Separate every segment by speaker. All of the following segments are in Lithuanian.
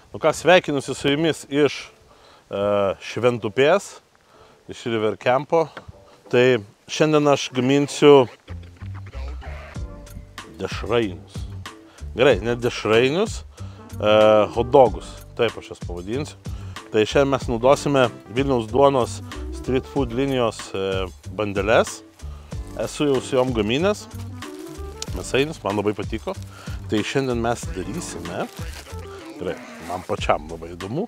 Speaker 1: Nu ką, sveikinusi su jumis iš Šventupės, iš River Campo. Tai šiandien aš gaminsiu dešrainius. Gerai, ne dešrainius, hotdogus, taip aš jas pavadinsiu. Tai šiandien mes naudosime Vilniaus duonos street food linijos bandeles. Esu jau su jom gaminęs, mėsainis, man labai patiko. Tai šiandien mes darysime, gerai, man pačiam labai įdomu,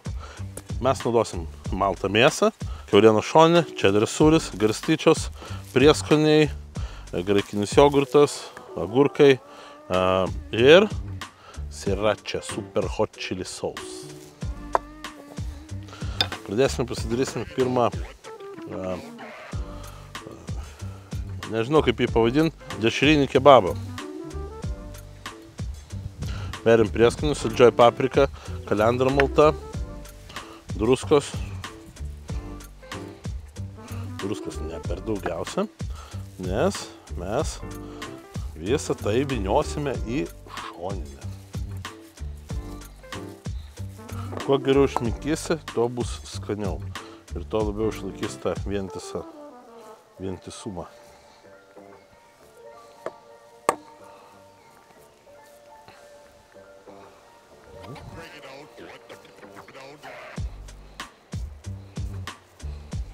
Speaker 1: mes naudosim maltą mėsą, kiaulienos šoninė, čederis sūris, garstyčios, prieskoniai, graikinis jogurtas, agurkai ir sriracha super hot chili sauce. Pasidarysime pirmą, nežinau kaip jį pavadinti, dešrinį kebabą. Berim prieskonius, saldžioji paprika, kalendra malta, druskos. Druskos ne per daugiausia, nes mes visą tai vyniosime į šoninę. Kuo geriau išminkysi, tuo bus skaniau ir tuo labiau išlaikys tą vientisumą.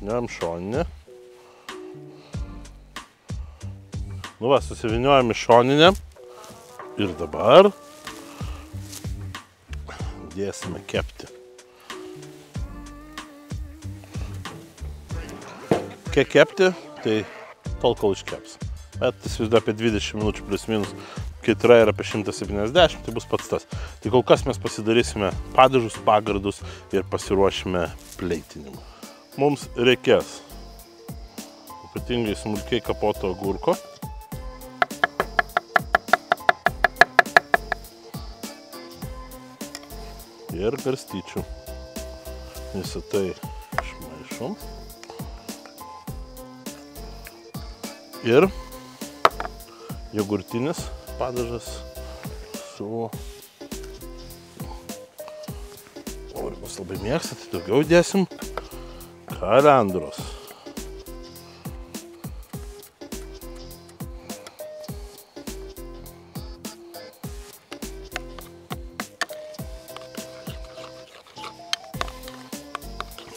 Speaker 1: Dėjom šoninę. Nu va, susivyniojam į šoninę ir dabar dėsime kepti. Kiek kepti, tai tol kol iškeps. Bet įsivaizduoju apie 20 minučių plus minus, kaitra yra apie 170, tai bus pats tas. Tai kol kas mes pasidarysime padažus, pagardus ir pasiruošime pleitinimą. Mums reikės ypatingai smulkiai kapoto agurko. Ir garstyčių. Visą tai išmaišom. Ir jogurtinis padažas su... Aurimas labai mėgsta, tai daugiau dėsim. Kalendros.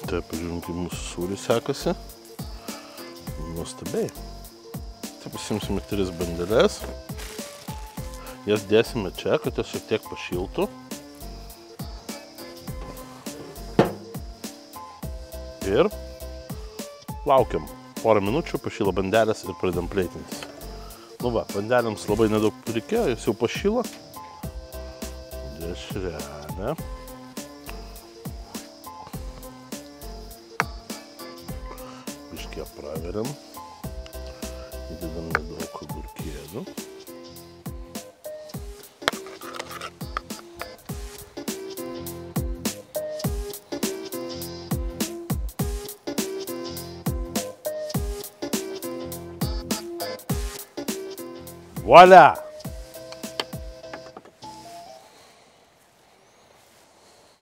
Speaker 1: Taip, pažiūrėjom, kaip mūsų sūris sekasi. Nuostabiai. Taip, pasimsime 3 bandeles. Jas dėsime čia, kad jas šiek tiek pašiltų. Ir laukiam porą minučių, pašyla bandelės ir pradedam pleitintis. Nu va, bandelėms labai nedaug reikėjo, jis jau pašyla. Dešrenė. Biškį praveriam. Įdedam nedaug agurkėlių. Voila!